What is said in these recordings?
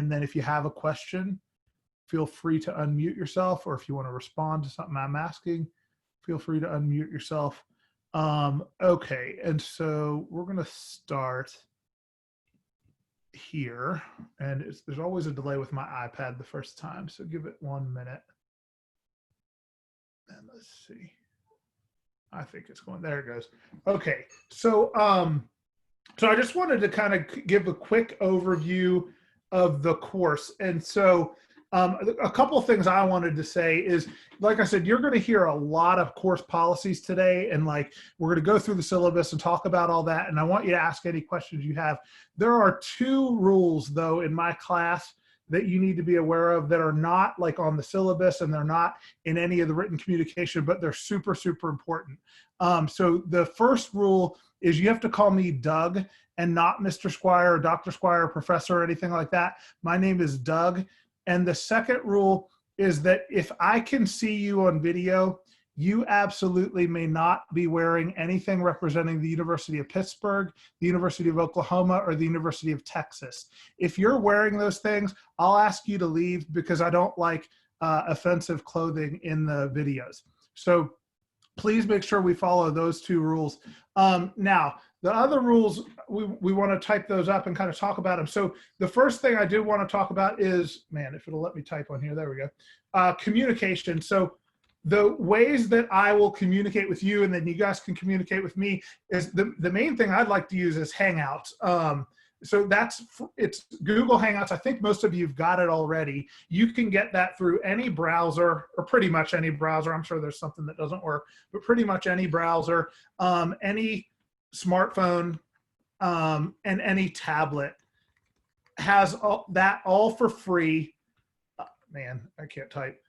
And then if you have a question, feel free to unmute yourself, or if you want to respond to something I'm asking, feel free to unmute yourself. Okay, and so we're going to start here, and there's always a delay with my iPad the first time, so give it 1 minute. And let's see. I think it's going, there it goes. Okay, so so I just wanted to kind of give a quick overview of the course. And so a couple of things I wanted to say is, like I said, you're going to hear a lot of course policies today, and like we're going to go through the syllabus and talk about all that. And I want you to ask any questions you have. There are 2 rules though in my class that you need to be aware of that are not like on the syllabus, and they're not in any of the written communication, but they're super, super important. So the first rule is you have to call me Doug and not Mr. Squire or Dr. Squire or Professor or anything like that. My name is Doug. And the second rule is that if I can see you on video, you absolutely may not be wearing anything representing the University of Pittsburgh, the University of Oklahoma, or the University of Texas. If you're wearing those things, I'll ask you to leave because I don't like offensive clothing in the videos. So please make sure we follow those 2 rules. Now, the other rules, we want to type those up and kind of talk about them. So the first thing I do want to talk about is, man, if it'll let me type on here, there we go. Communication. So the ways that I will communicate with you and then you guys can communicate with me is the main thing I'd like to use is Hangouts. So it's Google Hangouts. I think most of you've got it already. You can get that through any browser, or pretty much any browser. I'm sure there's something that doesn't work, but pretty much any browser, any smartphone, and any tablet has that all for free. Man, I can't type.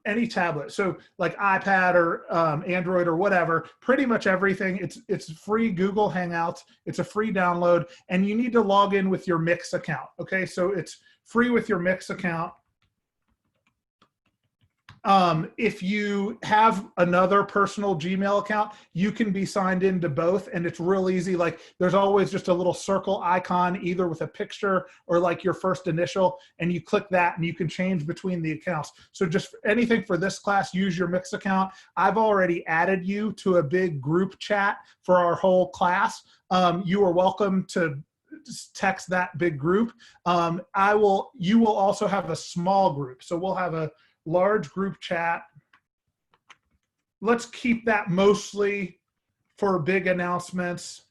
Any tablet, so like iPad or Android or whatever, pretty much everything. It's free Google Hangouts. It's a free download, and you need to log in with your Mix account. Okay, so it's free with your Mix account. If you have another personal Gmail account, you can be signed into both, and it's real easy. Like there's always just a little circle icon, either with a picture or like your first initial, and you click that and you can change between the accounts. So just anything for this class, use your Mix account. I've already added you to a big group chat for our whole class. You are welcome to text that big group. You will also have a small group. So we'll have a large group chat. Let's keep that mostly for big announcements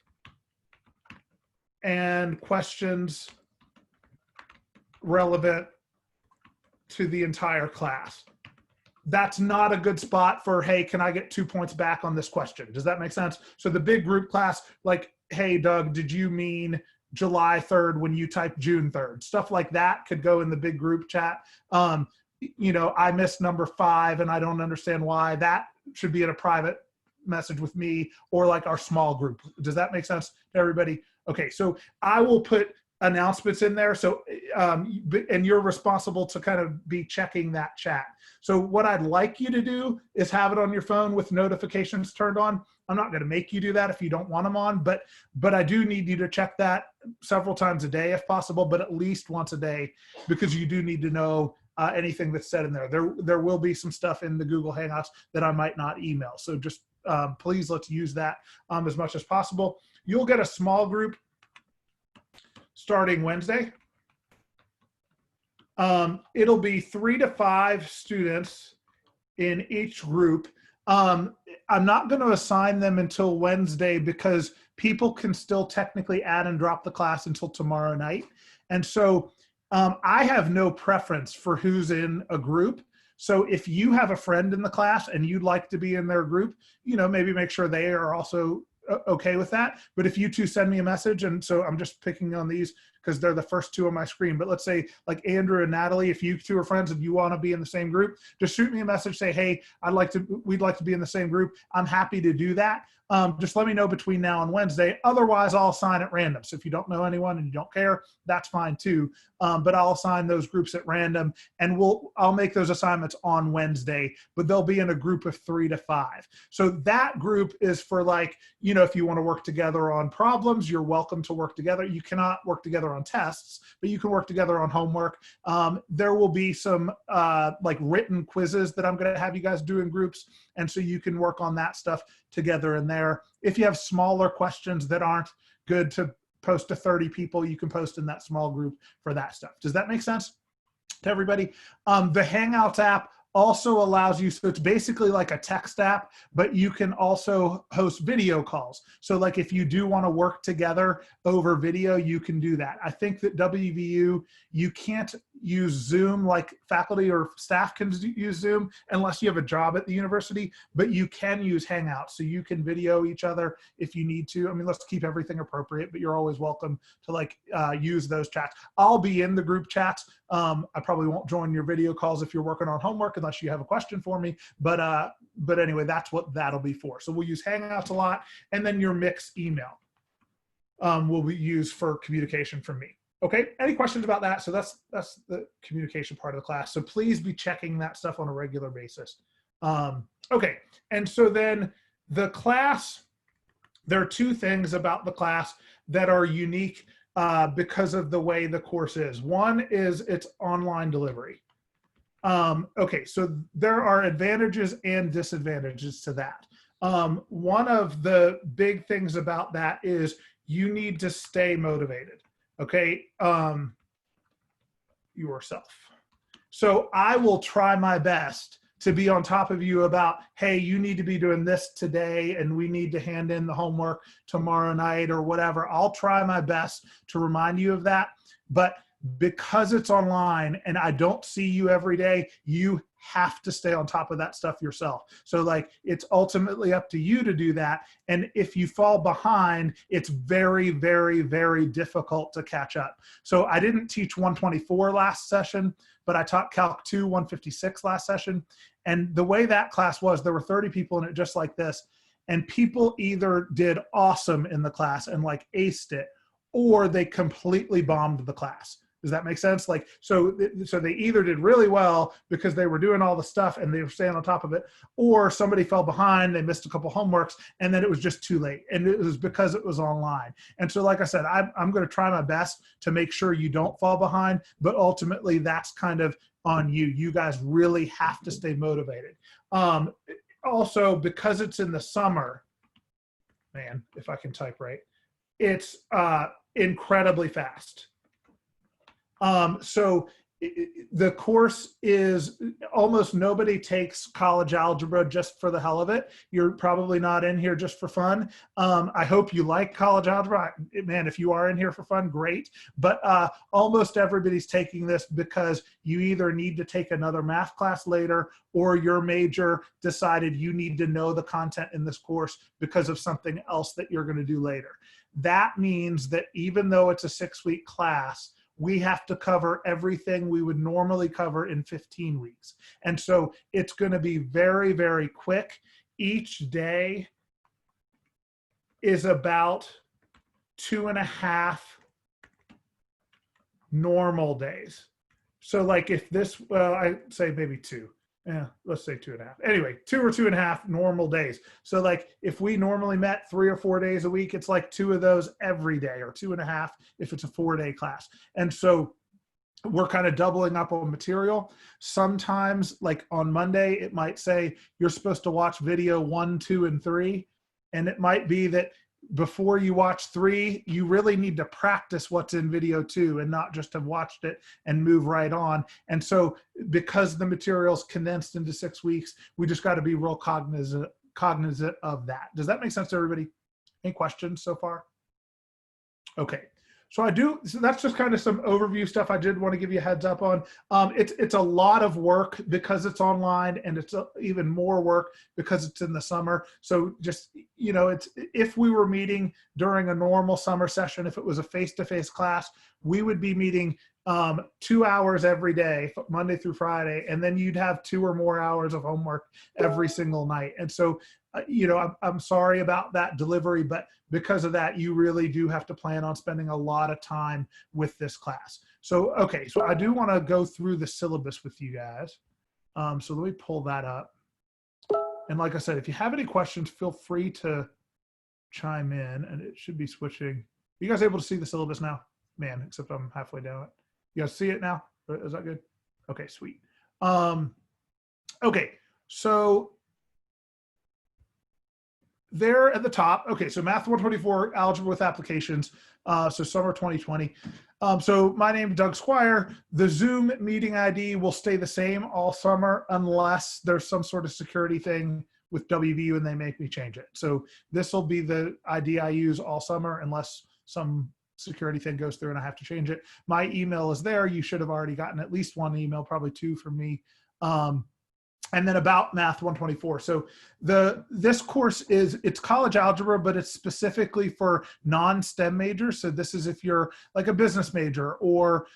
and questions relevant to the entire class. That's not a good spot for, hey, can I get 2 points back on this question? Does that make sense? So the big group class, like, hey, Doug, did you mean July 3rd when you typed June 3rd? Stuff like that could go in the big group chat. You know, I missed number 5 and I don't understand why. That should be in a private message with me or like our small group. Does that make sense to everybody? Okay, so I will put announcements in there. So, and you're responsible to kind of be checking that chat. So what I'd like you to do is have it on your phone with notifications turned on. I'm not going to make you do that if you don't want them on, but I do need you to check that several times a day if possible, but at least once a day, because you do need to know anything that's said in there. There will be some stuff in the Google Hangouts that I might not email. So just please let's use that as much as possible. You'll get a small group starting Wednesday. It'll be 3 to 5 students in each group. I'm not going to assign them until Wednesday because people can still technically add and drop the class until tomorrow night. And so I have no preference for who's in a group. So if you have a friend in the class and you'd like to be in their group, you know, maybe make sure they are also okay with that. But if you two send me a message, and so I'm just picking on these because they're the first 2 on my screen, but let's say like Andrew and Natalie, if you 2 are friends and you want to be in the same group, just shoot me a message, say, hey, we'd like to be in the same group. I'm happy to do that. Just let me know between now and Wednesday. Otherwise, I'll assign at random. So if you don't know anyone and you don't care, that's fine too. But I'll assign those groups at random, and I'll make those assignments on Wednesday, but they'll be in a group of 3 to 5. So that group is for, like, you know, if you want to work together on problems, you're welcome to work together. You cannot work together on tests, but you can work together on homework. There will be some like written quizzes that I'm going to have you guys do in groups. And so you can work on that stuff together in there. If you have smaller questions that aren't good to post to 30 people, you can post in that small group for that stuff. Does that make sense to everybody? The Hangouts app also allows you, so it's basically like a text app, but you can also host video calls. So like if you do want to work together over video, you can do that. I think that WVU, you can't use Zoom like faculty or staff can use Zoom unless you have a job at the university, but you can use Hangouts. So you can video each other if you need to. I mean, let's keep everything appropriate, but you're always welcome to like use those chats. I'll be in the group chats. I probably won't join your video calls if you're working on homework unless you have a question for me. But anyway, that's what that'll be for. So we'll use Hangouts a lot, and then your mix email will be used for communication from me. Okay, any questions about that? So that's the communication part of the class. So please be checking that stuff on a regular basis. Okay, and so then the class, there are two things about the class that are unique because of the way the course is. One is its online delivery. Okay, so there are advantages and disadvantages to that. One of the big things about that is you need to stay motivated. Okay, yourself. So I will try my best to be on top of you about, hey, you need to be doing this today and we need to hand in the homework tomorrow night or whatever. I'll try my best to remind you of that. But because it's online and I don't see you every day, you have to stay on top of that stuff yourself. So like, it's ultimately up to you to do that. And if you fall behind, it's very, very, very difficult to catch up. So I didn't teach 124 last session, but I taught Calc 2 156 last session. And the way that class was, there were 30 people in it just like this. And people either did awesome in the class and like aced it, or they completely bombed the class. Does that make sense? Like, so they either did really well because they were doing all the stuff and they were staying on top of it, or somebody fell behind, they missed a couple homeworks, and then it was just too late. And it was because it was online. And so, like I said, I'm going to try my best to make sure you don't fall behind, but ultimately that's kind of on you. You guys really have to stay motivated. Also, because it's in the summer, man, if I can type right, it's incredibly fast. So the course is, almost nobody takes college algebra just for the hell of it. You're probably not in here just for fun. I hope you like college algebra. Man, if you are in here for fun, great. But almost everybody's taking this because you either need to take another math class later, or your major decided you need to know the content in this course because of something else that you're going to do later. That means that even though it's a 6-week class, we have to cover everything we would normally cover in 15 weeks. And so it's going to be very, very quick. Each day is about 2.5 normal days. So like if this, well, I say maybe 2. Yeah, let's say 2.5. Anyway, 2 or 2.5 normal days. So like if we normally met 3 or 4 days a week, it's like 2 of those every day, or 2.5 if it's a 4-day class. And so we're kind of doubling up on material. Sometimes like on Monday, it might say you're supposed to watch video 1, 2, and 3. And it might be that before you watch 3, you really need to practice what's in video 2 and not just have watched it and move right on. And so because the material's condensed into 6 weeks, we just got to be real cognizant of that. Does that make sense to everybody? Any questions so far? Okay. So that's just kind of some overview stuff I did want to give you a heads up on. It's a lot of work because it's online, and it's even more work because it's in the summer. So just, you know, if we were meeting during a normal summer session, if it was a face-to-face class, we would be meeting 2 hours every day, Monday through Friday, and then you'd have 2 or more hours of homework every single night. And so, you know, I'm sorry about that delivery, but because of that, you really do have to plan on spending a lot of time with this class. So, okay, so I do want to go through the syllabus with you guys. So let me pull that up. And like I said, if you have any questions, feel free to chime in, and it should be switching. Are you guys able to see the syllabus now? man, except I'm halfway down it. You guys see it now? Is that good? Okay, sweet. Okay, so there at the top, okay, so Math 124, Algebra with Applications, so summer 2020. So my name is Doug Squire. The Zoom meeting ID will stay the same all summer unless there's some sort of security thing with WVU and they make me change it. So this will be the ID I use all summer unless some security thing goes through and I have to change it. My email is there. You should have already gotten at least one email, probably two from me. And then about Math 124. So this course it's college algebra, but it's specifically for non-STEM majors. So this is if you're like a business major or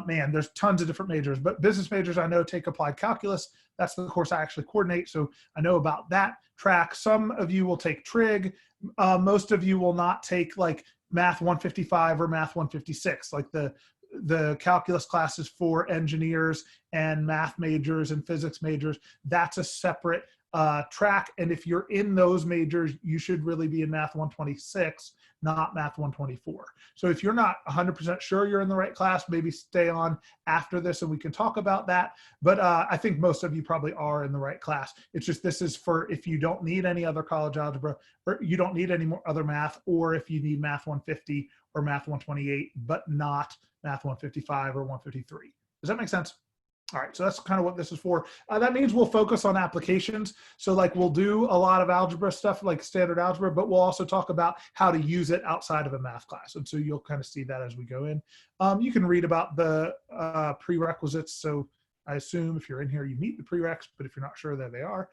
man, there's tons of different majors, but business majors I know take applied calculus. That's the course I actually coordinate. So I know about that track. Some of you will take trig. Most of you will not take like Math 155 or Math 156, like the calculus classes for engineers and math majors and physics majors. That's a separate track. And if you're in those majors, you should really be in Math 126, not Math 124. So if you're not 100% sure you're in the right class, maybe stay on after this and we can talk about that. But I think most of you probably are in the right class. It's just this is for if you don't need any other college algebra, or you don't need any more other math, or if you need Math 150 or Math 128, but not Math 155 or 153. Does that make sense? All right, so that's kind of what this is for. That means we'll focus on applications. So like we'll do a lot of algebra stuff like standard algebra, but we'll also talk about how to use it outside of a math class. And so you'll kind of see that as we go in. You can read about the prerequisites. So I assume if you're in here, you meet the prereqs, but if you're not sure, there they are.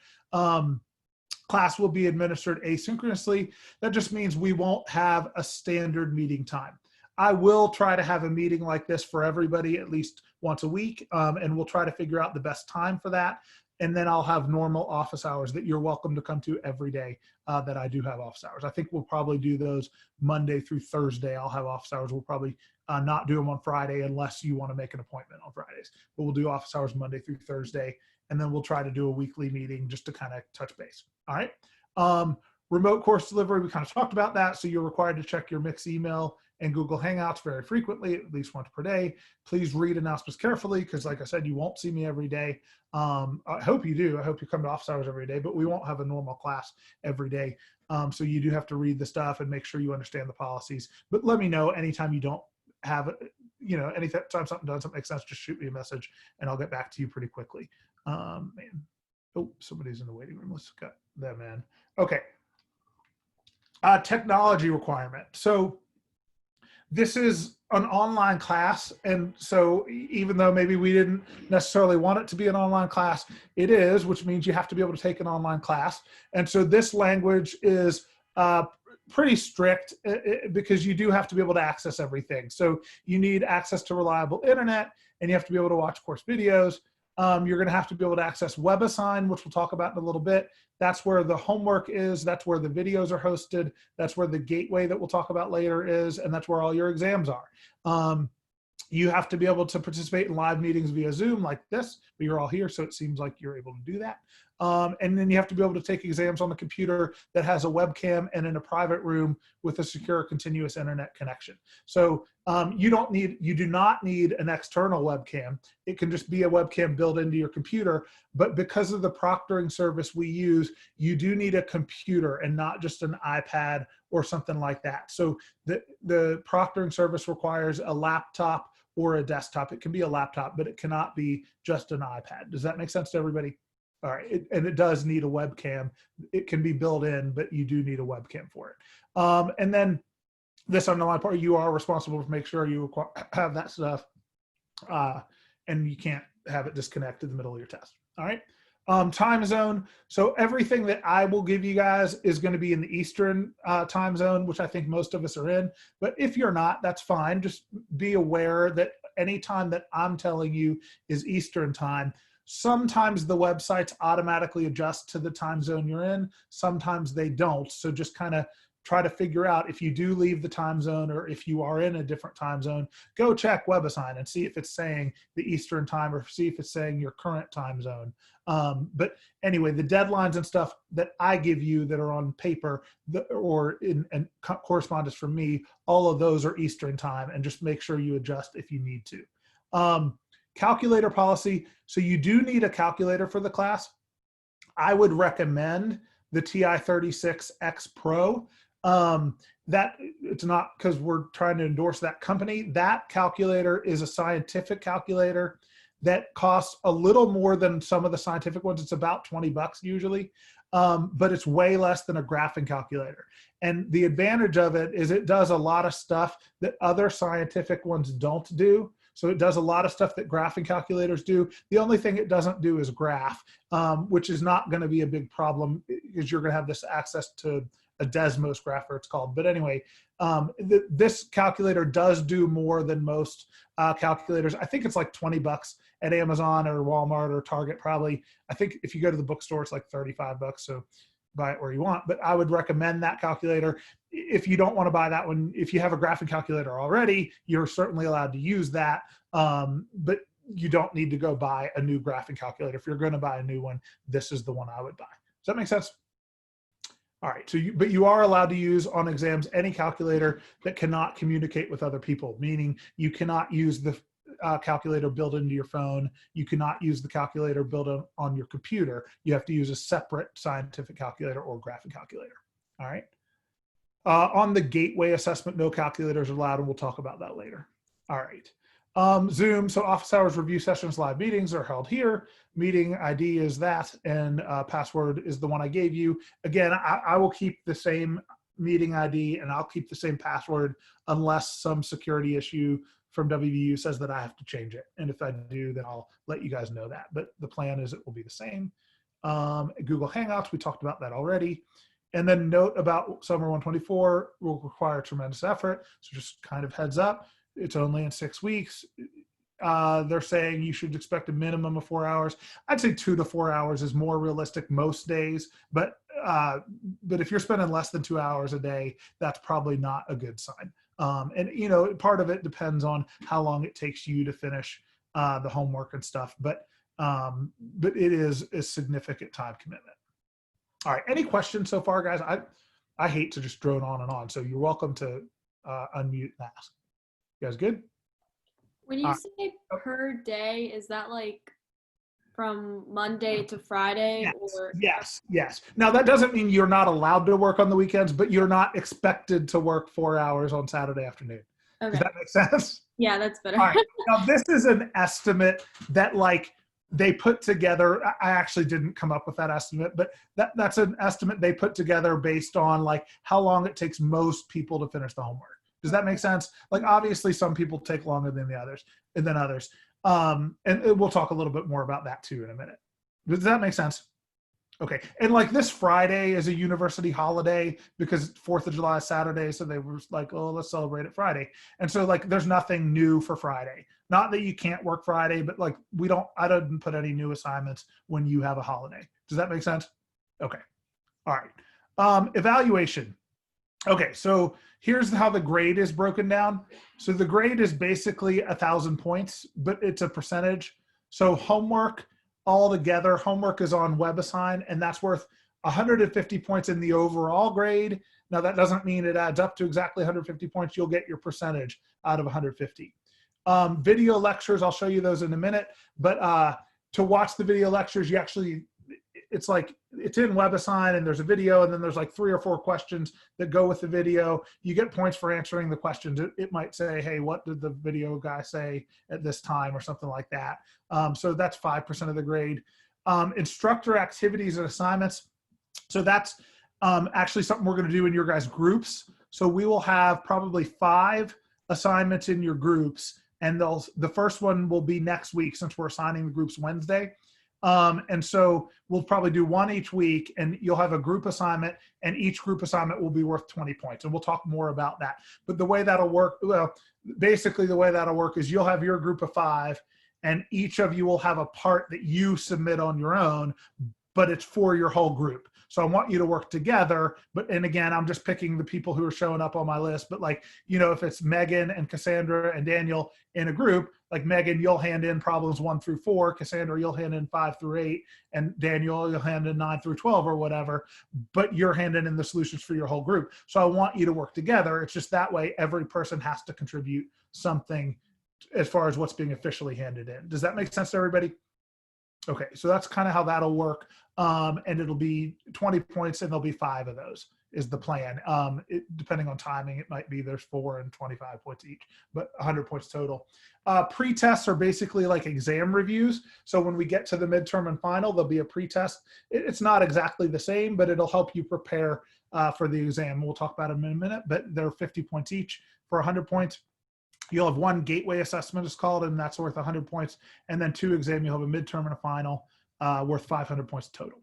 Class will be administered asynchronously. That just means we won't have a standard meeting time. I will try to have a meeting like this for everybody at least once a week, and we'll try to figure out the best time for that. And then I'll have normal office hours that you're welcome to come to every day that I do have office hours. I think we'll probably do those Monday through Thursday. I'll have office hours. We'll probably not do them on Friday unless you want to make an appointment on Fridays. But we'll do office hours Monday through Thursday, and then we'll try to do a weekly meeting just to kind of touch base. All right. Remote course delivery, we kind of talked about that. So you're required to check your mixed email and Google Hangouts very frequently, at least once per day. Please read announcements carefully because like I said, you won't see me every day. I hope you do. I hope you come to office hours every day, but we won't have a normal class every day. So you do have to read the stuff and make sure you understand the policies. But let me know anytime you don't have, anytime something doesn't make sense, just shoot me a message and I'll get back to you pretty quickly. Man. Oh, somebody's in the waiting room. Let's get them in. Okay. Technology requirement. So this is an online class. And so even though maybe we didn't necessarily want it to be an online class, it is, which means you have to be able to take an online class. And so this language is pretty strict because you do have to be able to access everything. So you need access to reliable internet and you have to be able to watch course videos. You're going to have to be able to access WebAssign, which we'll talk about in a little bit. That's where the homework is. That's where the videos are hosted. That's where the gateway that we'll talk about later is. And that's where all your exams are. You have to be able to participate in live meetings via Zoom like this, but you're all here, so it seems like you're able to do that. And then you have to be able to take exams on the computer that has a webcam and in a private room with a secure continuous internet connection. So you do not need an external webcam. It can just be a webcam built into your computer, but because of the proctoring service we use, you do need a computer and not just an iPad or something like that. So the proctoring service requires a laptop or a desktop. It can be a laptop, but it cannot be just an iPad. Does that make sense to everybody? All right, and it does need a webcam. It can be built in, but you do need a webcam for it. And then this underlying part, you are responsible for make sure you have that stuff, and you can't have it disconnect in the middle of your test. All right. Time zone. So everything that I will give you guys is going to be in the Eastern time zone, which I think most of us are in. But if you're not, that's fine. Just be aware that any time that I'm telling you is Eastern time. Sometimes the websites automatically adjust to the time zone you're in. Sometimes they don't. So just kind of try to figure out if you do leave the time zone or if you are in a different time zone, go check WebAssign and see if it's saying the Eastern time or see if it's saying your current time zone. But anyway, the deadlines and stuff that I give you that are on paper or in correspondence from me, all of those are Eastern time, and just make sure you adjust if you need to. Calculator policy. So you do need a calculator for the class. I would recommend the TI-36X Pro. That it's not because we're trying to endorse that company. That calculator is a scientific calculator that costs a little more than some of the scientific ones. It's about $20 usually, but it's way less than a graphing calculator. And the advantage of it is it does a lot of stuff that other scientific ones don't do. So it does a lot of stuff that graphing calculators do. The only thing it doesn't do is graph, which is not going to be a big problem because you're going to have this access to a Desmos grapher, it's called. But anyway, this calculator does do more than most calculators. I think it's like $20 at Amazon or Walmart or Target probably. I think if you go to the bookstore, it's like $35. So buy it where you want. But I would recommend that calculator. If you don't want to buy that one, if you have a graphing calculator already, you're certainly allowed to use that. But you don't need to go buy a new graphing calculator. If you're going to buy a new one, this is the one I would buy. Does that make sense? All right, so but you are allowed to use on exams any calculator that cannot communicate with other people, meaning you cannot use the calculator built into your phone. You cannot use the calculator built on your computer. You have to use a separate scientific calculator or graphic calculator. All right. On the gateway assessment, no calculators are allowed, and we'll talk about that later. All right. Zoom, so office hours, review sessions, live meetings are held here. Meeting ID is that, and password is the one I gave you. Again, I will keep the same meeting ID and I'll keep the same password unless some security issue from WVU says that I have to change it. And if I do, then I'll let you guys know that. But the plan is it will be the same. Google Hangouts, we talked about that already. And then note about Summer 124 will require tremendous effort. So just kind of heads up, it's only in 6 weeks. They're saying you should expect a minimum of 4 hours. I'd say 2 to 4 hours is more realistic most days, but if you're spending less than 2 hours a day, that's probably not a good sign. And you know, part of it depends on how long it takes you to finish the homework and stuff, but it is a significant time commitment. All right, any questions so far, guys? I hate to just drone on and on, so you're welcome to unmute and ask. You guys good? When you say per day, is that like from Monday to Friday? Yes, or yes. Now that doesn't mean you're not allowed to work on the weekends, but you're not expected to work 4 hours on Saturday afternoon. Okay. Does that make sense? Yeah, that's better. All right. Now this is an estimate that like they put together. I actually didn't come up with that estimate, but that's an estimate they put together based on like how long it takes most people to finish the homework. Does that make sense? Like obviously some people take longer than others. And we'll talk a little bit more about that too in a minute. Does that make sense? Okay. And like this Friday is a university holiday because 4th of July is Saturday. So they were like, oh, let's celebrate it Friday. And so like, there's nothing new for Friday. Not that you can't work Friday, but like I didn't put any new assignments when you have a holiday. Does that make sense? Okay. All right. Evaluation. Okay. So here's how the grade is broken down. So the grade is basically 1,000 points, but it's a percentage. So homework altogether, homework is on WebAssign, and that's worth 150 points in the overall grade. Now that doesn't mean it adds up to exactly 150 points. You'll get your percentage out of 150. Video lectures, I'll show you those in a minute, but to watch the video lectures, it's in WebAssign and there's a video and then there's like 3 or 4 questions that go with the video. You get points for answering the questions. It might say, hey, what did the video guy say at this time or something like that. So that's 5% of the grade. Instructor activities and assignments. So that's actually something we're going to do in your guys' groups. So we will have probably 5 assignments in your groups, and the first one will be next week since we're assigning the groups Wednesday. And so we'll probably do 1 each week, and you'll have a group assignment, and each group assignment will be worth 20 points. And we'll talk more about that. But the way that'll work, well, basically the way that'll work is you'll have your group of 5, and each of you will have a part that you submit on your own, but it's for your whole group. So I want you to work together. And again, I'm just picking the people who are showing up on my list. But like, if it's Megan and Cassandra and Daniel in a group, like Megan, you'll hand in problems 1 through 4. Cassandra, you'll hand in 5 through 8. And Daniel, you'll hand in 9 through 12 or whatever. But you're handing in the solutions for your whole group. So I want you to work together. It's just that way every person has to contribute something as far as what's being officially handed in. Does that make sense to everybody? Okay, so that's kind of how that'll work. And it'll be 20 points and there'll be 5 of those is the plan. Depending on timing, it might be there's 4 and 25 points each, but 100 points total. Pre-tests are basically like exam reviews. So when we get to the midterm and final, there'll be a pre-test. It's not exactly the same, but it'll help you prepare for the exam. We'll talk about it in a minute, but they're 50 points each for 100 points. You'll have 1 gateway assessment, it's called, and that's worth 100 points. And then 2 exam, you'll have a midterm and a final worth 500 points total.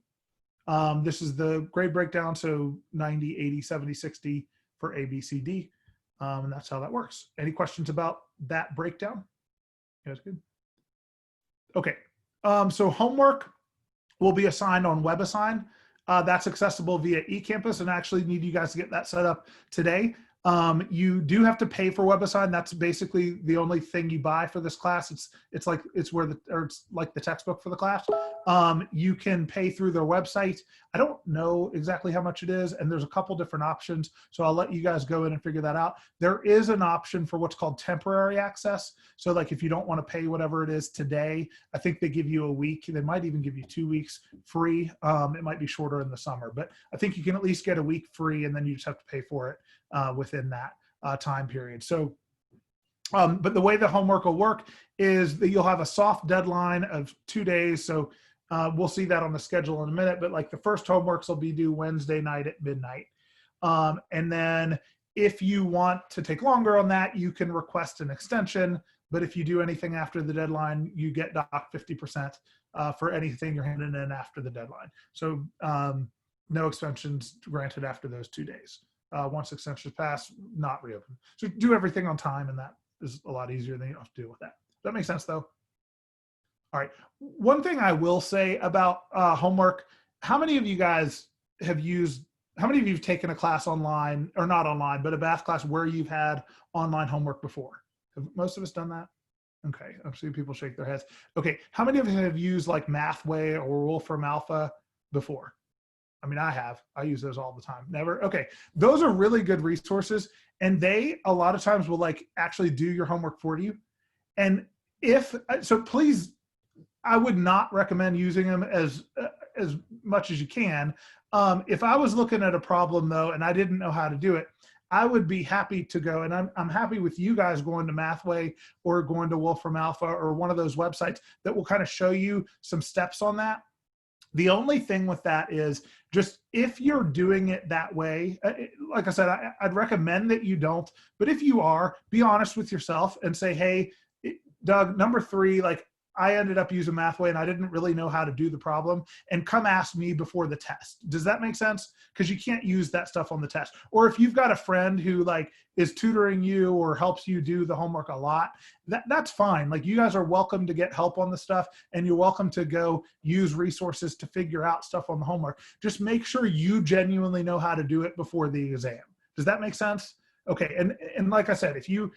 This is the grade breakdown, so 90, 80, 70, 60 for A, B, C, D. And that's how that works. Any questions about that breakdown? You guys good? Okay, so homework will be assigned on WebAssign. That's accessible via eCampus, and I actually need you guys to get that set up today. You do have to pay for WebAssign. That's basically the only thing you buy for this class. It's like the textbook for the class. You can pay through their website. I don't know exactly how much it is, and there's a couple different options. So I'll let you guys go in and figure that out. There is an option for what's called temporary access. So like if you don't want to pay whatever it is today, I think they give you a week. They might even give you 2 weeks free. It might be shorter in the summer, but I think you can at least get a week free, and then you just have to pay for it within that time period. So, but the way the homework will work is that you'll have a soft deadline of 2 days. So we'll see that on the schedule in a minute, but like the first homeworks will be due Wednesday night at midnight. And then if you want to take longer on that, you can request an extension. But if you do anything after the deadline, you get docked 50% for anything you're handing in after the deadline. So no extensions granted after those 2 days. Once extensions pass, not reopen. So do everything on time, and that is a lot easier than you don't have to deal with that. Does that make sense, though? All right. One thing I will say about homework, how many of you guys have how many of you have taken a class online, or not online, but a math class where you've had online homework before? Have most of us done that? Okay, I'm seeing people shake their heads. Okay, how many of you have used like Mathway or Wolfram Alpha before? I mean, I have. I use those all the time. Never? Okay. Those are really good resources. And they, a lot of times, will like actually do your homework for you. And so please, I would not recommend using them as much as you can. If I was looking at a problem, though, and I didn't know how to do it, I would be happy to go, and I'm happy with you guys going to Mathway or going to Wolfram Alpha or one of those websites that will kind of show you some steps on that. The only thing with that is just if you're doing it that way, like I said, I'd recommend that you don't. But if you are, be honest with yourself and say, hey, Doug, number 3, like I ended up using Mathway and I didn't really know how to do the problem, and come ask me before the test. Does that make sense? Because you can't use that stuff on the test. Or if you've got a friend who like is tutoring you or helps you do the homework a lot, that's fine. Like you guys are welcome to get help on the stuff, and you're welcome to go use resources to figure out stuff on the homework. Just make sure you genuinely know how to do it before the exam. Does that make sense? Okay, and like I said, if you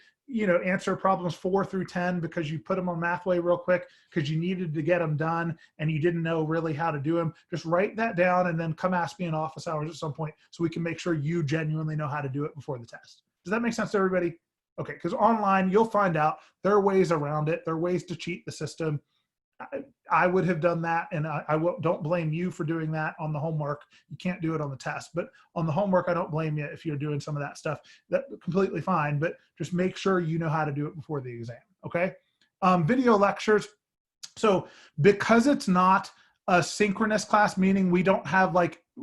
answer problems 4 through 10 because you put them on Mathway real quick because you needed to get them done and you didn't know really how to do them, just write that down and then come ask me in office hours at some point so we can make sure you genuinely know how to do it before the test. Does that make sense to everybody? Okay, because online you'll find out there are ways around it. There are ways to cheat the system. I would have done that, and don't blame you for doing that on the homework. You can't do it on the test, but on the homework, I don't blame you if you're doing some of that stuff. That's completely fine, but just make sure you know how to do it before the exam, okay? Video lectures. So because it's not a synchronous class, meaning we don't have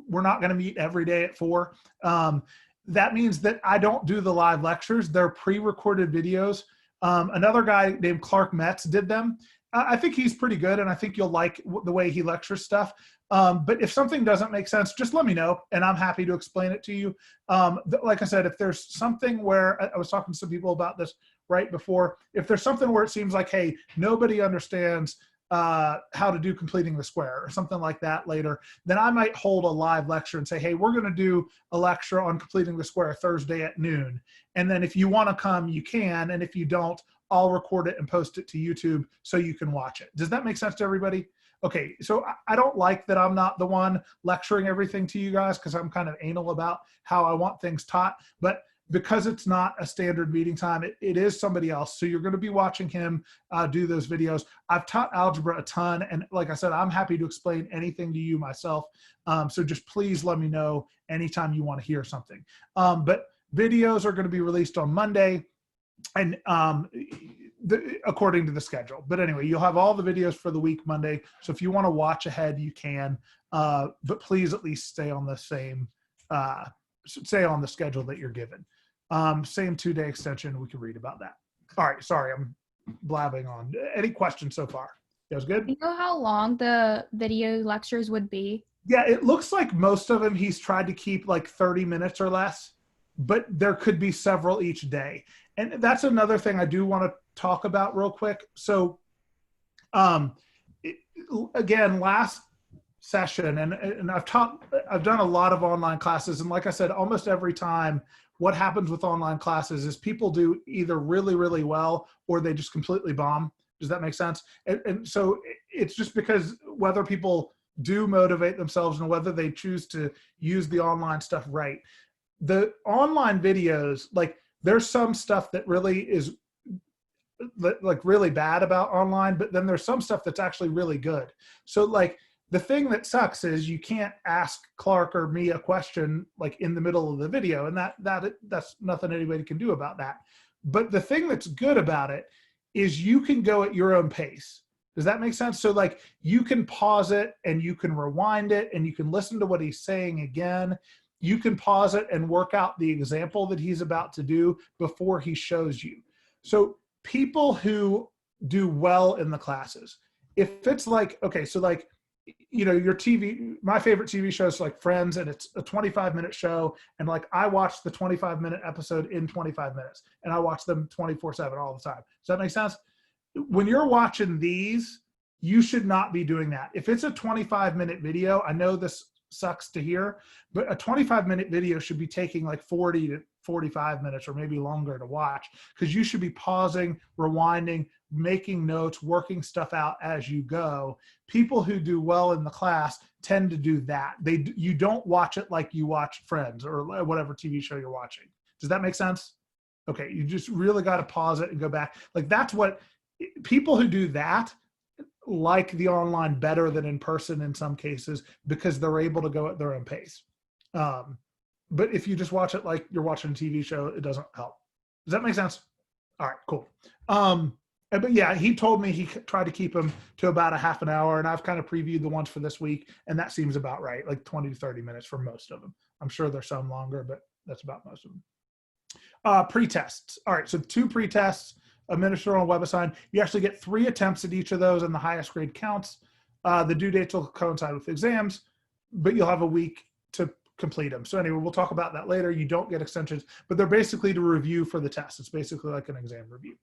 we're not going to meet every day at 4, that means that I don't do the live lectures. They're pre-recorded videos. Another guy named Clark Metz did them. I think he's pretty good, and I think you'll like the way he lectures stuff. But if something doesn't make sense, just let me know, and I'm happy to explain it to you. Like I said, if there's something where I was talking to some people about this right before, if there's something where it seems like, hey, nobody understands how to do completing the square or something like that later, then I might hold a live lecture and say, hey, we're going to do a lecture on completing the square Thursday at noon. And then if you want to come, you can. And if you don't, I'll record it and post it to YouTube so you can watch it. Does that make sense to everybody? Okay, so I don't like that I'm not the one lecturing everything to you guys because I'm kind of anal about how I want things taught. But because it's not a standard meeting time, it is somebody else. So you're going to be watching him do those videos. I've taught algebra a ton. And like I said, I'm happy to explain anything to you myself. So just please let me know anytime you want to hear something. But videos are going to be released on Monday and according to the schedule. But anyway, you'll have all the videos for the week Monday. So if you want to watch ahead, you can. But please at least stay on the same stay on the schedule that you're given. Same 2-day extension. We can read about that. All right. Sorry, I'm blabbing on. Any questions so far? That was good. Do you know how long the video lectures would be? Yeah, it looks like most of them he's tried to keep like 30 minutes or less, but there could be several each day. And that's another thing I do want to talk about real quick. So again, last session, and I've done a lot of online classes, and like I said, almost every time what happens with online classes is people do either really, really well or they just completely bomb. Does that make sense? And so it's just because whether people do motivate themselves and whether they choose to use the online stuff right. The online videos, like there's some stuff that really is like really bad about online, but then there's some stuff that's actually really good. So like the thing that sucks is you can't ask Clark or me a question like in the middle of the video, and that's nothing anybody can do about that. But the thing that's good about it is you can go at your own pace. Does that make sense? So like you can pause it and you can rewind it and you can listen to what he's saying again. You can pause it and work out the example that he's about to do before he shows you. So people who do well in the classes, if it's like, okay, so like, you know, your TV, my favorite TV show is like Friends, and it's a 25-minute show. And like, I watch the 25-minute episode in 25 minutes and I watch them 24/7 all the time. Does that make sense? When you're watching these, you should not be doing that. If it's a 25-minute video, I know this sucks to hear, but a 25-minute video should be taking like 40 to 45 minutes or maybe longer to watch, because you should be pausing, rewinding, making notes, working stuff out as you go. People who do well in the class tend to do that. You don't watch it like you watch Friends or whatever TV show you're watching. Does that make sense? Okay, you just really got to pause it and go back. Like that's what people who do that like the online better than in person in some cases, because they're able to go at their own pace. But if you just watch it like you're watching a TV show, it doesn't help. Does that make sense? All right, cool. But yeah, he told me he tried to keep them to about a half an hour, and I've kind of previewed the ones for this week, and that seems about right, like 20 to 30 minutes for most of them. I'm sure there's some longer, but that's about most of them. Pretests. All right, so 2 pretests administered on WebAssign. You actually get 3 attempts at each of those, and the highest grade counts. The due dates will coincide with exams, but you'll have a week to complete them. So anyway, we'll talk about that later. You don't get extensions, but they're basically to review for the test. It's basically like an exam review.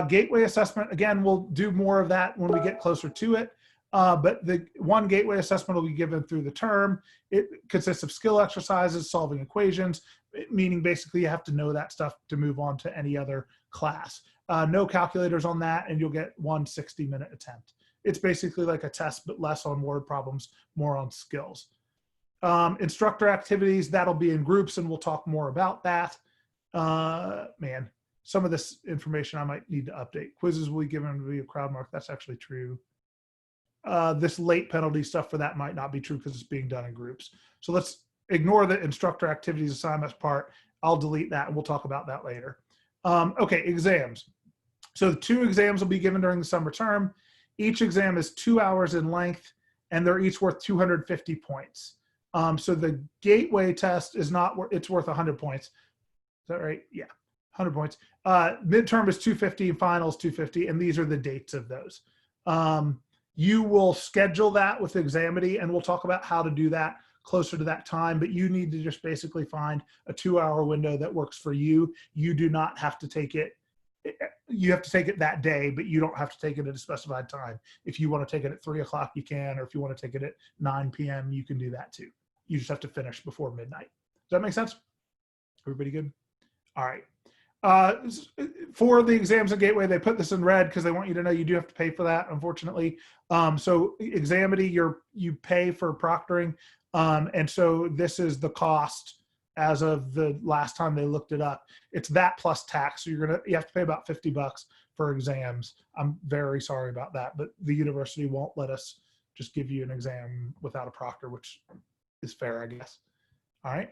Gateway assessment, again, we'll do more of that when we get closer to it. But the one gateway assessment will be given through the term. It consists of skill exercises, solving equations, meaning basically you have to know that stuff to move on to any other class. No calculators on that, and you'll get 1 60-minute attempt. It's basically like a test, but less on word problems, more on skills. Instructor activities, that'll be in groups, and we'll talk more about that. Man, some of this information I might need to update. Quizzes will be given via CrowdMark. That's actually true. This late penalty stuff for that might not be true because it's being done in groups. So let's ignore the instructor activities assignments part. I'll delete that, and we'll talk about that later. Okay, exams. So 2 exams will be given during the summer term. Each exam is 2 hours in length, and they're each worth 250 points. So the gateway test is not, it's worth 100 points. Is that right? Yeah, 100 points. Midterm is 250 and finals 250, and these are the dates of those. You will schedule that with Examity, and we'll talk about how to do that closer to that time, but you need to just basically find a 2-hour window that works for you. You do not have to take it. you have to take it that day, but you don't have to take it at a specified time. If you want to take it at 3 o'clock, you can, or if you want to take it at 9 p.m., you can do that too. You just have to finish before midnight. Does that make sense? Everybody good? All right. For the exams at Gateway, they put this in red because they want you to know you do have to pay for that, unfortunately. So Examity, you pay for proctoring. And so this is the cost as of the last time they looked it up. It's that plus tax. So you have to pay about $50 for exams. I'm very sorry about that, but the university won't let us just give you an exam without a proctor, which is fair, I guess. All right.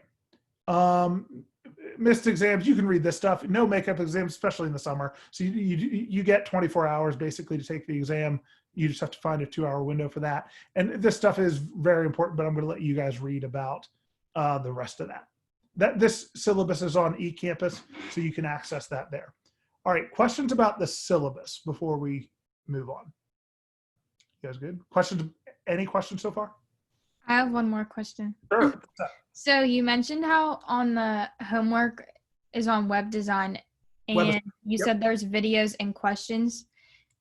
Missed exams, you can read this stuff. No makeup exams, especially in the summer. So you get 24 hours basically to take the exam. You just have to find a 2-hour window for that. And this stuff is very important, but I'm going to let you guys read about the rest of that. This syllabus is on eCampus, so you can access that there. All right, questions about the syllabus before we move on? You guys good? Questions? Any questions so far? I have one more question. Sure. So you mentioned how on the homework is on web design, and you said there's videos and questions.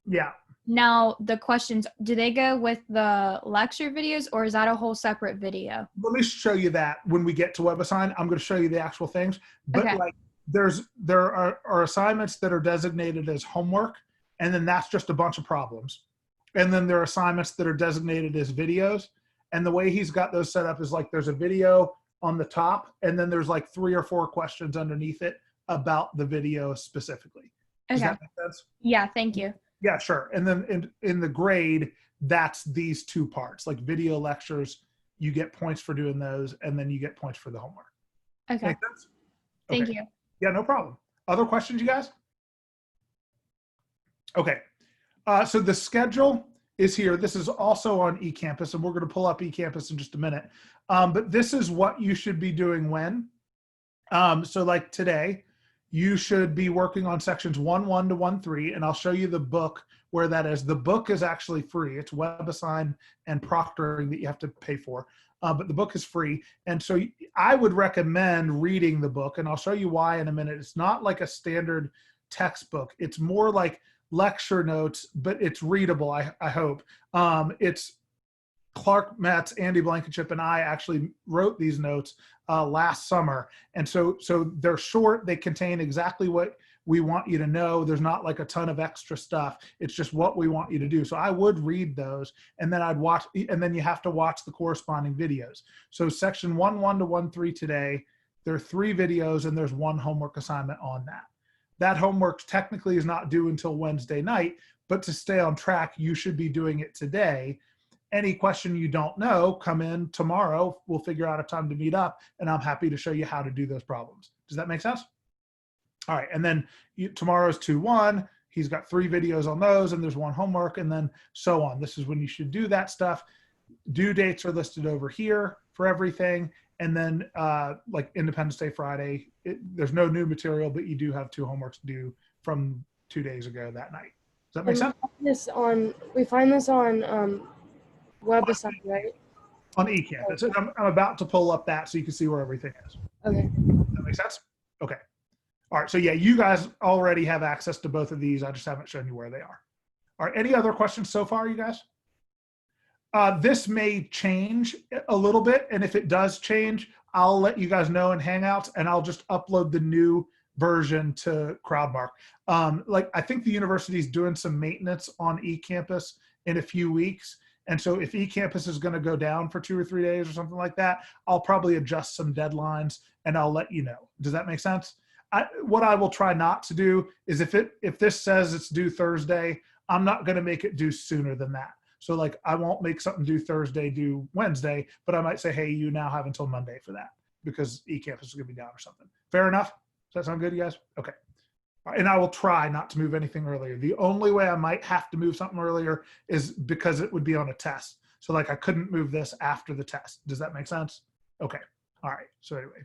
Yeah. Now, the questions, do they go with the lecture videos, or is that a whole separate video? Let me show you that when we get to WebAssign. I'm going to show you the actual things. But Okay. like there are assignments that are designated as homework, and then that's just a bunch of problems. And then there are assignments that are designated as videos. And the way he's got those set up is like there's a video on the top, and then there's like 3 or 4 questions underneath it about the video specifically. Does Okay. that make sense? Yeah, thank you. Yeah, sure. And then in the grade, that's these 2 parts. Like video lectures, you get points for doing those, and then you get points for the homework. Okay. Make sense? Thank Okay. you. Yeah, no problem. Other questions, you guys? Okay. So the schedule is here. This is also on eCampus, and we're going to pull up eCampus in just a minute. But this is what you should be doing when. So like today, you should be working on sections 1.1 to 1.3, and I'll show you the book where that is. The book is actually free. It's WebAssign and proctoring that you have to pay for, but the book is free. And so I would recommend reading the book, and I'll show you why in a minute. It's not like a standard textbook. It's more like lecture notes, but it's readable, I hope. It's Clark Metz, Andy Blankenship, and I actually wrote these notes last summer. And so they're short. They contain exactly what we want you to know. There's not like a ton of extra stuff. It's just what we want you to do. So I would read those, and then I'd watch, and then you have to watch the corresponding videos. So section 1.1 to 1.3 today, there are 3 videos, and there's 1 homework assignment on that. That homework technically is not due until Wednesday night, but to stay on track, you should be doing it today. Any question you don't know, come in tomorrow. We'll figure out a time to meet up, and I'm happy to show you how to do those problems. Does that make sense? All right, and then tomorrow's 2.1. He's got 3 videos on those, and there's 1 homework, and then so on. This is when you should do that stuff. Due dates are listed over here for everything. And then like Independence Day Friday, there's no new material, but you do have 2 homeworks due from 2 days ago that night. Does that make sense? We find this on WebAssign, right? On eCampus. I'm about to pull up that so you can see where everything is. Okay. Does that make sense? Okay. All right. So yeah, you guys already have access to both of these. I just haven't shown you where they are. All right. Any other questions so far, you guys? This may change a little bit, and if it does change, I'll let you guys know in Hangouts, and I'll just upload the new version to CrowdMark. Like I think the university is doing some maintenance on eCampus in a few weeks, and so if eCampus is going to go down for 2 or 3 days or something like that, I'll probably adjust some deadlines, and I'll let you know. Does that make sense? What I will try not to do is if this says it's due Thursday, I'm not going to make it due sooner than that. So like I won't make something due Thursday, due Wednesday, but I might say, hey, you now have until Monday for that because eCampus is going to be down or something. Fair enough? Does that sound good, you guys? Okay. And I will try not to move anything earlier. The only way I might have to move something earlier is because it would be on a test. So like I couldn't move this after the test. Does that make sense? Okay. All right. So anyway,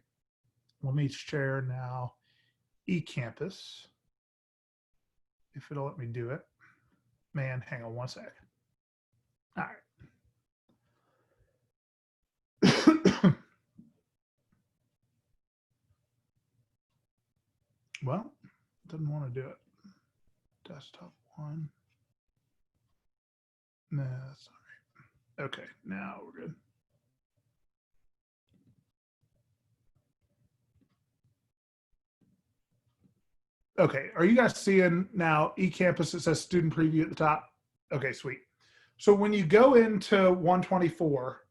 let me share now eCampus. If it'll let me do it. Man, hang on one sec. All right. Well, doesn't want to do it. desktop one. No, that's all right. Okay, now we're good. Okay, are you guys seeing now eCampus? It says student preview at the top. Okay, sweet. So when you go into 124,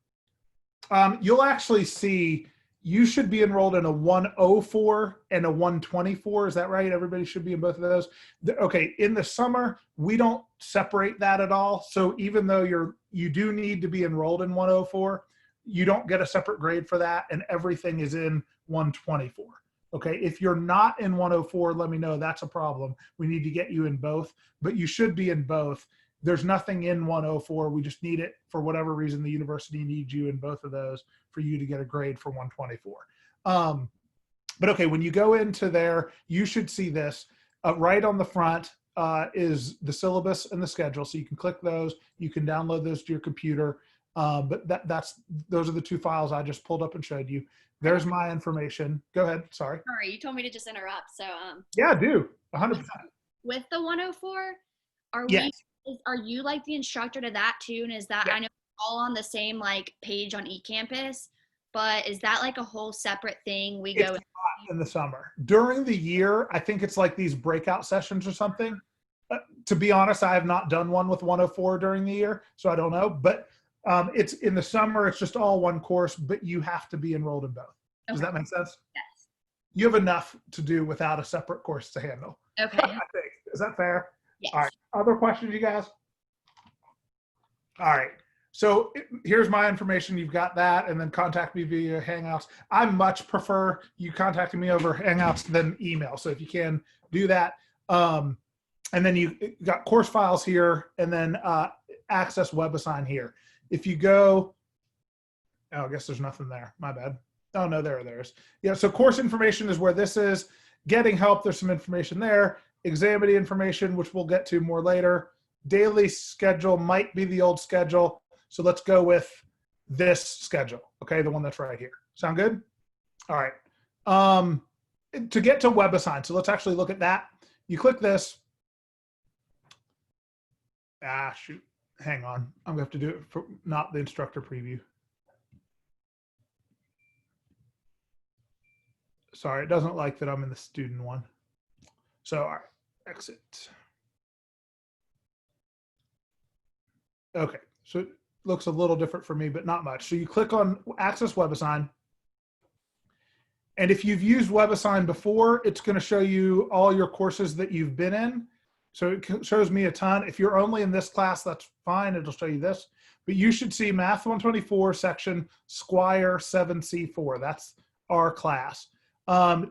you'll actually see you should be enrolled in a 104 and a 124. Is that right? Everybody should be in both of those. Okay, in the summer, we don't separate that at all. So even though you do need to be enrolled in 104, you don't get a separate grade for that, and everything is in 124. Okay, if you're not in 104, let me know. That's a problem. We need to get you in both, but you should be in both. There's nothing in 104. We just need it for whatever reason. The university needs you in both of those for you to get a grade for 124. But okay, when you go into there, you should see this. Right on the front is the syllabus and the schedule. So you can click those. You can download those to your computer. But those are the two files I just pulled up and showed you. There's my information. Go ahead. Sorry. Sorry, you told me to just interrupt. So Yeah, do 100%. with the 104, Yes. Are you like the instructor to that too? And is that, Yeah. I know it's all on the same like page on eCampus, but is that like a whole separate thing? We go It's in the summer. During the year, I think it's like these breakout sessions or something. To be honest, I have not done one with 104 during the year, so I don't know. But it's in the summer, it's just all one course, but you have to be enrolled in both. Does that make sense? Yes. You have enough to do without a separate course to handle. Okay. I think. Is that fair? Yes. All right. Other questions, you guys? All right. So here's my information. You've got that, and then contact me via Hangouts. I much prefer you contacting me over Hangouts than email. So if you can do that. And then you got course files here, and then access WebAssign here. If you go, oh, I guess there's nothing there. My bad. Oh, no, there is. Yeah, so course information is where this is. Getting help, there's some information there. Examity information, which we'll get to more later. Daily schedule might be the old schedule. So let's go with this schedule, okay? The one that's right here. Sound good? All right. To get to WebAssign, so let's actually look at that. You click this. Shoot. Hang on. I'm going to have to do it for not the instructor preview. Sorry, it doesn't like that I'm in the student one. So, all right, exit. Okay, so it looks a little different for me, but not much. So you click on Access WebAssign. And if you've used WebAssign before, it's going to show you all your courses that you've been in. So it shows me a ton. If you're only in this class, that's fine. It'll show you this. But you should see Math 124 section Squire 7C4. That's our class.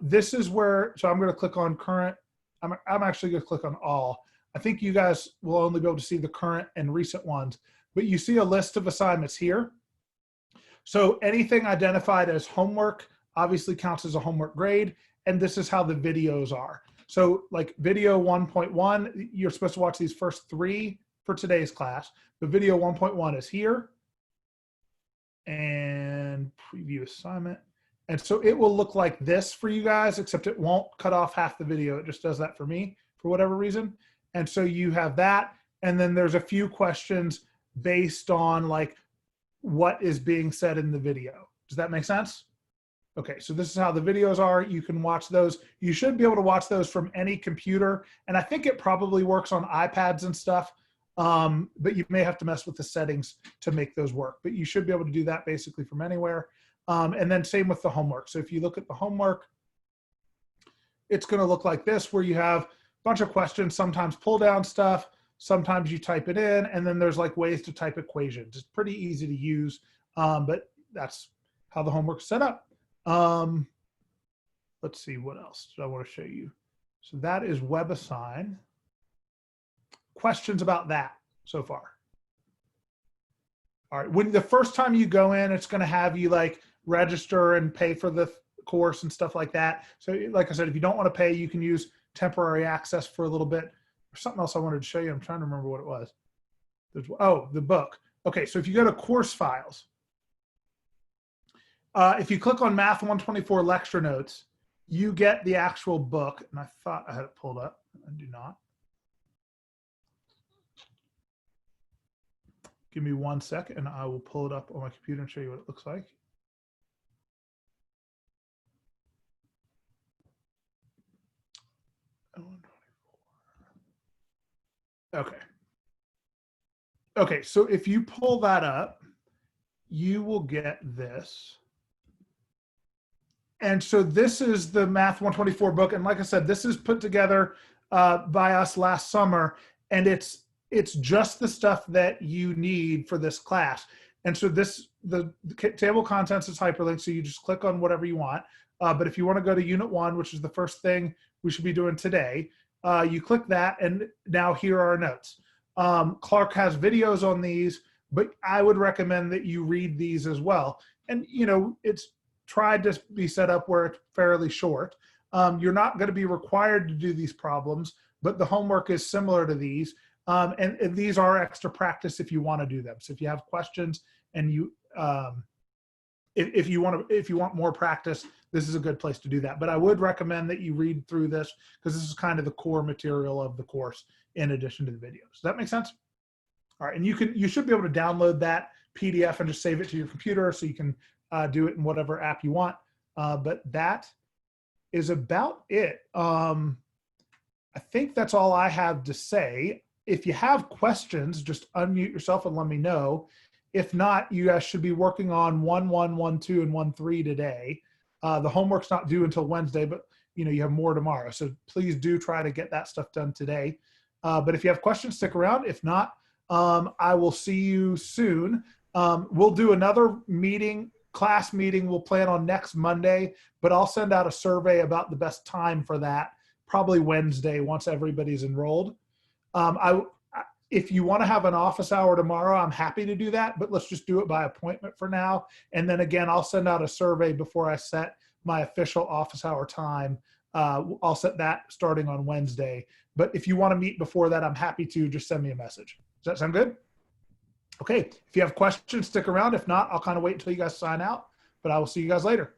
This is where, so I'm going to click on current. I'm actually going to click on all. I think you guys will only be able to see the current and recent ones. But you see a list of assignments here. So anything identified as homework obviously counts as a homework grade. And this is how the videos are. So like video 1.1, you're supposed to watch these first 3 for today's class. But video 1.1 is here. And preview assignment. And so it will look like this for you guys, except it won't cut off half the video. It just does that for me for whatever reason. And so you have that. And then there's a few questions based on like what is being said in the video. Does that make sense? Okay, so this is how the videos are. You can watch those. You should be able to watch those from any computer. And I think it probably works on iPads and stuff, but you may have to mess with the settings to make those work. But you should be able to do that basically from anywhere. And then same with the homework. So if you look at the homework, it's going to look like this, where you have a bunch of questions, sometimes pull down stuff, sometimes you type it in, and then there's like ways to type equations. It's pretty easy to use, but that's how the homework's set up. Let's see, what else do I want to show you? So that is WebAssign. Questions about that so far? All right, when the first time you go in, it's going to have you like register and pay for the course and stuff like that. So like I said, if you don't want to pay, you can use temporary access for a little bit. There's something else I wanted to show you. I'm trying to remember what it was. Oh, the book. Okay, so if you go to course files, if you click on Math 124 lecture notes, you get the actual book. And I thought I had it pulled up. I do not. Give me 1 second and I will pull it up on my computer and show you what it looks like. Okay. Okay, so if you pull that up, you will get this. And so this is the Math 124 book. And like I said, this is put together by us last summer. And it's just the stuff that you need for this class. And so the table of contents is hyperlinked. So you just click on whatever you want. But if you want to go to Unit 1, which is the first thing we should be doing today, you click that. And now here are our notes. Clark has videos on these, but I would recommend that you read these as well. And, you know, it's tried to be set up where it's fairly short. You're not going to be required to do these problems, but the homework is similar to these. And these are extra practice if you want to do them. So if you have questions and you, if you want more practice, this is a good place to do that. But I would recommend that you read through this because this is kind of the core material of the course in addition to the videos. Does that make sense? All right, and you should be able to download that PDF and just save it to your computer so you can do it in whatever app you want. But that is about it. I think that's all I have to say. If you have questions, just unmute yourself and let me know. If not, you guys should be working on 1.1, 1.2, and 1.3 today. The homework's not due until Wednesday, but you know you have more tomorrow. So please do try to get that stuff done today. But if you have questions, stick around. If not, I will see you soon. We'll do another meeting, class meeting. We'll plan on next Monday, but I'll send out a survey about the best time for that, probably Wednesday once everybody's enrolled. If you want to have an office hour tomorrow, I'm happy to do that, but let's just do it by appointment for now. And then again, I'll send out a survey before I set my official office hour time. I'll set that starting on Wednesday. But if you want to meet before that, I'm happy to. Just send me a message. Does that sound good? Okay. If you have questions, stick around. If not, I'll kind of wait until you guys sign out, but I will see you guys later.